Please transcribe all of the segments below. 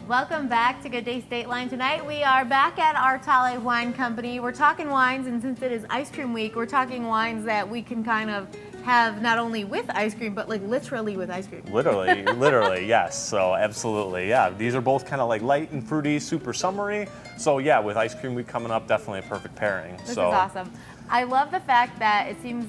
Welcome back to Good Day State Line. Tonight we are back at Artale Wine Company. We're talking wines, and since it is ice cream week, we're talking wines that we can kind of have not only with ice cream, but like literally with ice cream. Literally, yes. So absolutely, yeah. These are both kind of like light and fruity, super summery. So yeah, with ice cream week coming up, definitely a perfect pairing. This is awesome. I love the fact that it seems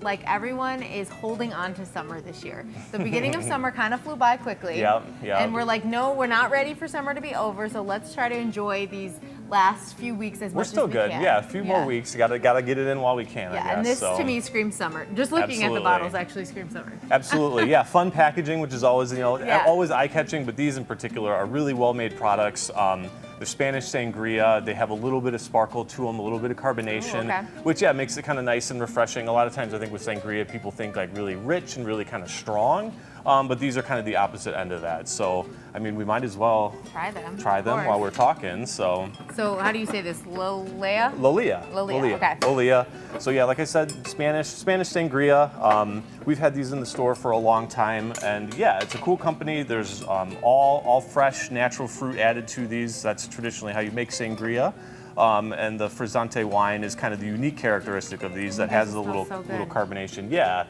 like everyone is holding on to summer this year. The beginning of summer kind of flew by quickly. Yeah. And we're like, no, we're not ready for summer to be over, so let's try to enjoy these last few weeks as much as we can. We're still good. Yeah, a few more weeks. Gotta get it in while we can, I guess. And this to me screams summer. Just looking at the bottles actually screams summer. Absolutely, yeah. Fun packaging, which is always, always eye-catching, but these in particular are really well-made products. The Spanish Sangria, they have a little bit of sparkle to them, a little bit of carbonation, which makes it kind of nice and refreshing. A lot of times I think with Sangria, people think like really rich and really kind of strong, but these are kind of the opposite end of that. So, I mean, we might as well try them while we're talking. So how do you say this? Lolea? Lolea. Okay. Lolea. So yeah, like I said, Spanish Sangria. We've had these in the store for a long time, and yeah, it's a cool company. There's all fresh, natural fruit added to these. That's traditionally how you make Sangria. And the frizzante wine is kind of the unique characteristic of these that has a little carbonation. Yeah.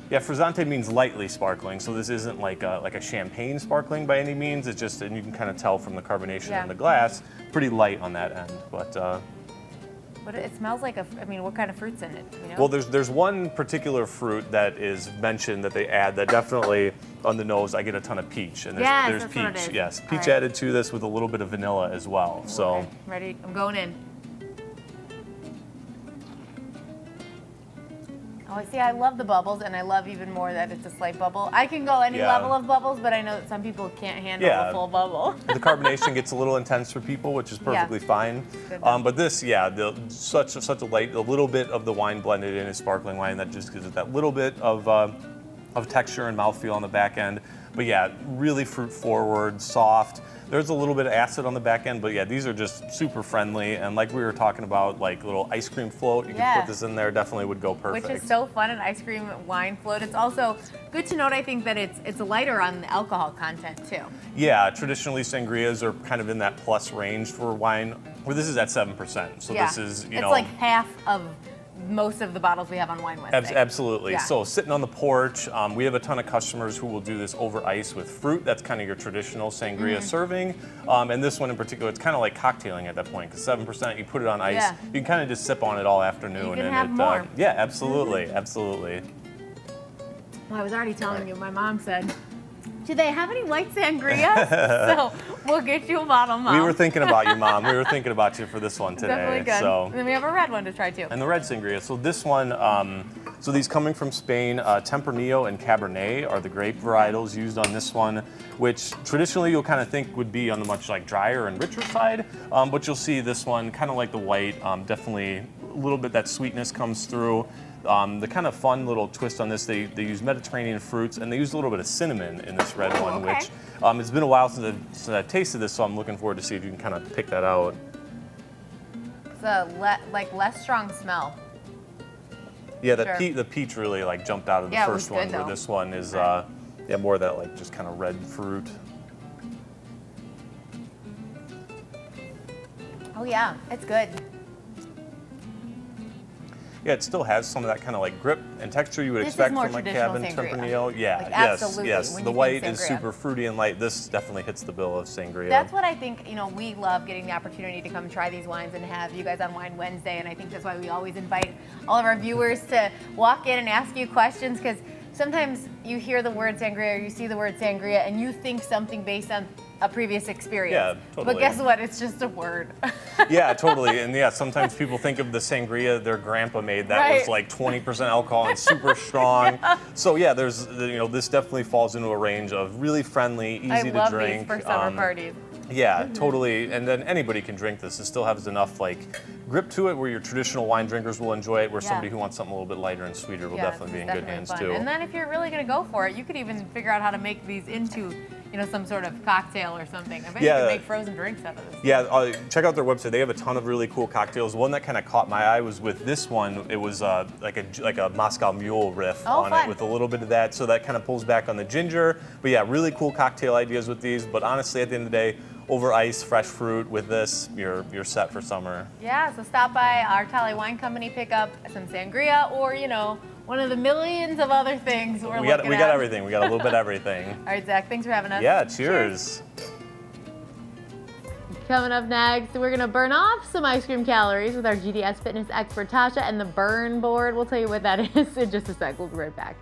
Yeah, frizzante means lightly sparkling, so this isn't like a champagne sparkling by any means. It's just, and you can kind of tell from the carbonation in the glass, pretty light on that end. But it smells like what kind of fruit's in it? You know? Well, there's one particular fruit that is mentioned that they add that definitely on the nose I get a ton of peach, and there's peach. Yes, peach added to this with a little bit of vanilla as well. So ready? I'm going in. Oh, see, I love the bubbles, and I love even more that it's a slight bubble. I can go any level of bubbles, but I know that some people can't handle a full bubble. The carbonation gets a little intense for people, which is perfectly fine. But this, such a light, a little bit of the wine blended in is sparkling wine that just gives it that little bit of texture and mouthfeel on the back end. But yeah, really fruit forward, soft. There's a little bit of acid on the back end, but yeah, these are just super friendly. And like we were talking about, like little ice cream float, you can put this in there, definitely would go perfect. Which is so fun, an ice cream wine float. It's also good to note, I think, that it's lighter on the alcohol content too. Yeah, traditionally Sangrias are kind of in that plus range for wine, where this is at 7%. So this is, it's like half of most of the bottles we have on Wine Wednesday. Absolutely. Yeah. So sitting on the porch, we have a ton of customers who will do this over ice with fruit. That's kind of your traditional Sangria serving. And this one in particular, it's kind of like cocktailing at that point, because 7%, you put it on ice, you can kind of just sip on it all afternoon. You can have more. Yeah, absolutely, absolutely. Well, I was already telling you, my mom said, do they have any white sangria? So we'll get you a bottle, Mom. We were thinking about you, Mom. We were thinking about you for this one today. Definitely good. So. And then we have a red one to try too. And the red sangria. So this one, so these coming from Spain, Tempranillo and Cabernet are the grape varietals used on this one, which traditionally you'll kind of think would be on the much like drier and richer side. But you'll see this one, kind of like the white, definitely a little bit that sweetness comes through. The kind of fun little twist on this, they use Mediterranean fruits, and they use a little bit of cinnamon in this red one, which it's been a while since I've tasted this, so I'm looking forward to see if you can kind of pick that out. It's a less strong smell. Yeah, the peach really like jumped out of the first one, where this one is more of that like just kind of red fruit. Oh yeah, it's good. Yeah, it still has some of that kind of like grip and texture you would expect from like Cabernet Tempranillo. Yeah, yes. The white is super fruity and light. This definitely hits the bill of Sangria. That's what I think, we love getting the opportunity to come try these wines and have you guys on Wine Wednesday, and I think that's why we always invite all of our viewers to walk in and ask you questions, because sometimes you hear the word Sangria or you see the word Sangria and you think something based on a previous experience. Yeah, totally. But guess what? It's just a word. Yeah, totally. And yeah, sometimes people think of the Sangria their grandpa made that was like 20% alcohol and super strong. So yeah, there's this definitely falls into a range of really friendly, easy to drink. I love these for summer parties. Yeah, totally. And then anybody can drink this. It still has enough like grip to it where your traditional wine drinkers will enjoy it, where somebody who wants something a little bit lighter and sweeter will definitely be in good hands too. And then if you're really going to go for it, you could even figure out how to make these into some sort of cocktail or something. I bet you can make frozen drinks out of this. Yeah, check out their website. They have a ton of really cool cocktails. One that kind of caught my eye was with this one. It was like a Moscow Mule riff on it with a little bit of that. So that kind of pulls back on the ginger. But yeah, really cool cocktail ideas with these. But honestly, at the end of the day, over ice, fresh fruit. With this, you're set for summer. Yeah, so stop by Artale Wine Company, pick up some sangria, or one of the millions of other things we're looking at. We got everything. We got a little bit of everything. All right, Zach, thanks for having us. Yeah, cheers. Coming up next, we're gonna burn off some ice cream calories with our GDS fitness expert Tasha and the burn board. We'll tell you what that is in just a sec. We'll be right back.